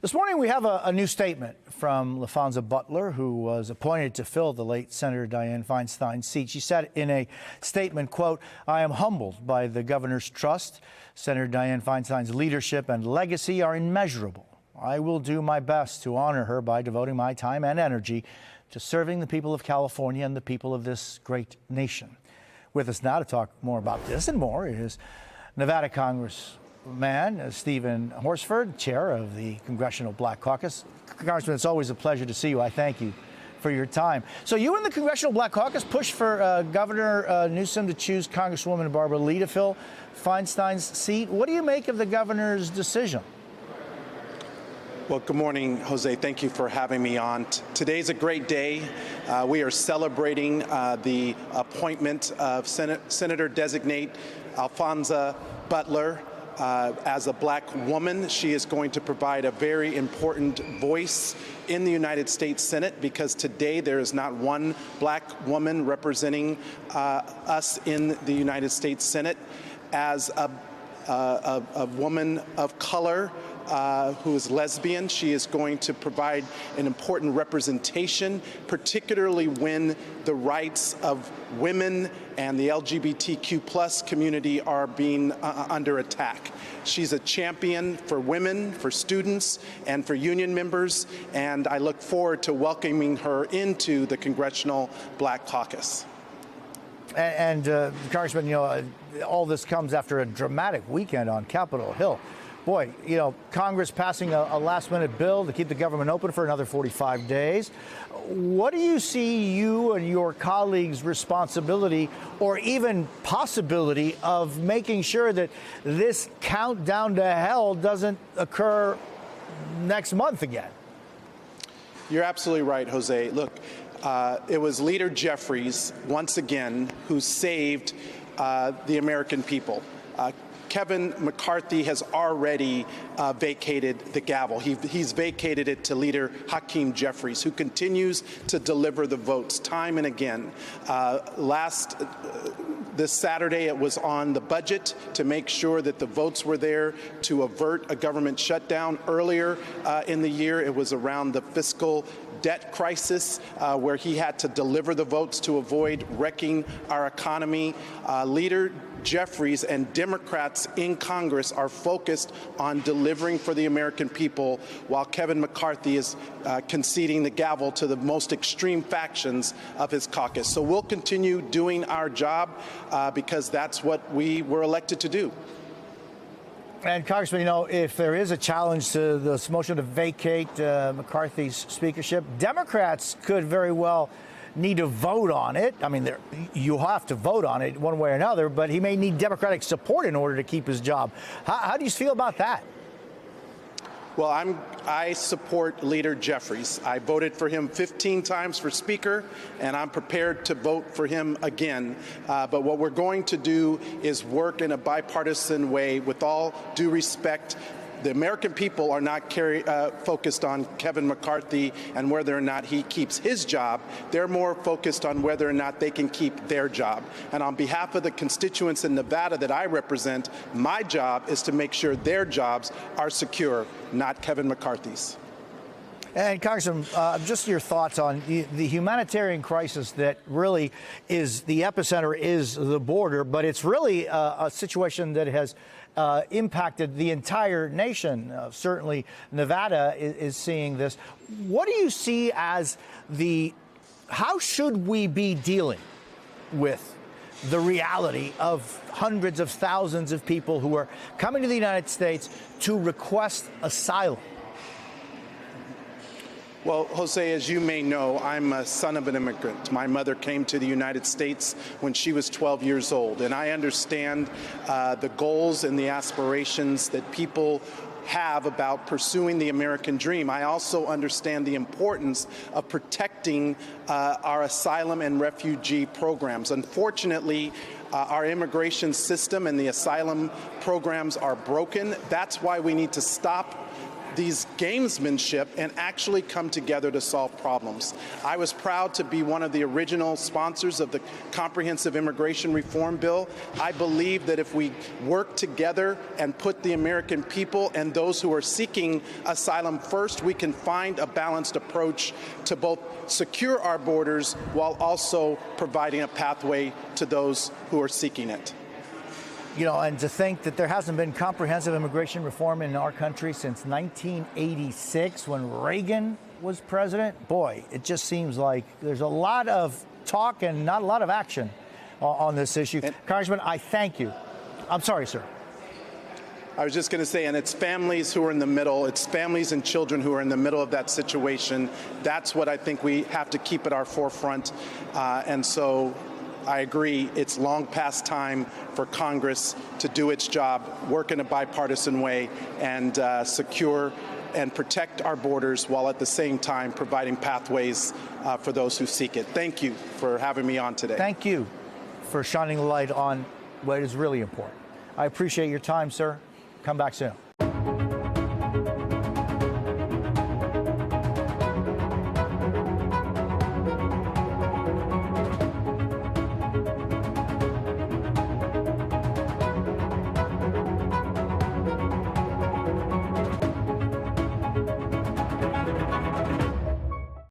This morning, we have a new statement from Laphonza Butler, who was appointed to fill the late Senator Dianne Feinstein's seat. She said in a statement, quote, "I am humbled by the governor's trust. Senator Dianne Feinstein's leadership and legacy are immeasurable. I will do my best to honor her by devoting my time and energy to serving the people of California and the people of this great nation." With us now to talk more about this and more is Nevada Congressman Stephen Horsford, chair of the Congressional Black Caucus. Congressman, it's always a pleasure to see you. I thank you for your time. So you and the Congressional Black Caucus pushed for Governor Newsom to choose Congresswoman Barbara Lee to fill Feinstein's seat. What do you make of the governor's decision? Well, good morning, Jose. Thank you for having me on. Today's a great day. We are celebrating the appointment of Senator-designate Laphonza Butler. As a black woman, she is going to provide a very important voice in the United States Senate, because today there is not one black woman representing us in the United States Senate. As a woman of color who is lesbian, she is going to provide an important representation, particularly when the rights of women and the LGBTQ+ community are being under attack. She's a champion for women, for students, and for union members, and I look forward to welcoming her into the Congressional Black Caucus. And Congressman, you know, all this comes after a dramatic weekend on Capitol Hill. Boy, you know, Congress passing a last-minute bill to keep the government open for another 45 days. What do you see you and your colleagues' responsibility or even possibility of making sure that this countdown to hell doesn't occur next month again? You're absolutely right, Jose. Look, it was Leader Jeffries, once again, who saved the American people. Kevin McCarthy has already vacated the gavel. He's vacated it to Leader Hakeem Jeffries, who continues to deliver the votes time and again. This Saturday, it was on the budget to make sure that the votes were there to avert a government shutdown. Earlier in the year, it was around the fiscal debt crisis, where he had to deliver the votes to avoid wrecking our economy. Leader Jeffries and Democrats in Congress are focused on delivering for the American people, while Kevin McCarthy is conceding the gavel to the most extreme factions of his caucus. So we'll continue doing our job because that's what we were elected to do. And Congressman, you know, if there is a challenge to this motion to vacate McCarthy's speakership, Democrats could very well need to vote on it. I mean, you have to vote on it one way or another, but he may need Democratic support in order to keep his job. How do you feel about that? Well, I support Leader Jeffries. I voted for him 15 times for Speaker, and I'm prepared to vote for him again. But what we're going to do is work in a bipartisan way. With all due respect, the American people are not focused on Kevin McCarthy and whether or not he keeps his job. They're more focused on whether or not they can keep their job. And on behalf of the constituents in Nevada that I represent, my job is to make sure their jobs are secure, not Kevin McCarthy's. And Congressman, just your thoughts on the humanitarian crisis that really is the epicenter is the border, but it's really a situation that has impacted the entire nation. Certainly, Nevada is seeing this. What do you see as how should we be dealing with the reality of hundreds of thousands of people who are coming to the United States to request asylum? Well, Jose, as you may know, I'm a son of an immigrant. My mother came to the United States when she was 12 years old, and I understand the goals and the aspirations that people have about pursuing the American dream. I also understand the importance of protecting our asylum and refugee programs. Unfortunately, our immigration system and the asylum programs are broken. That's why we need to stop these gamesmanship and actually come together to solve problems. I was proud to be one of the original sponsors of the Comprehensive Immigration Reform Bill. I believe that if we work together and put the American people and those who are seeking asylum first, we can find a balanced approach to both secure our borders while also providing a pathway to those who are seeking it. You know, and to think that there hasn't been comprehensive immigration reform in our country since 1986 when Reagan was president, boy, it just seems like there's a lot of talk and not a lot of action on this issue. Congressman, I thank you. I'm sorry, sir. I was just going to say, and it's families who are in the middle, it's families and children who are in the middle of that situation. That's what I think we have to keep at our forefront. And so I agree, it's long past time for Congress to do its job, work in a bipartisan way, and secure and protect our borders while at the same time providing pathways for those who seek it. Thank you for having me on today. Thank you for shining a light on what is really important. I appreciate your time, sir. Come back soon.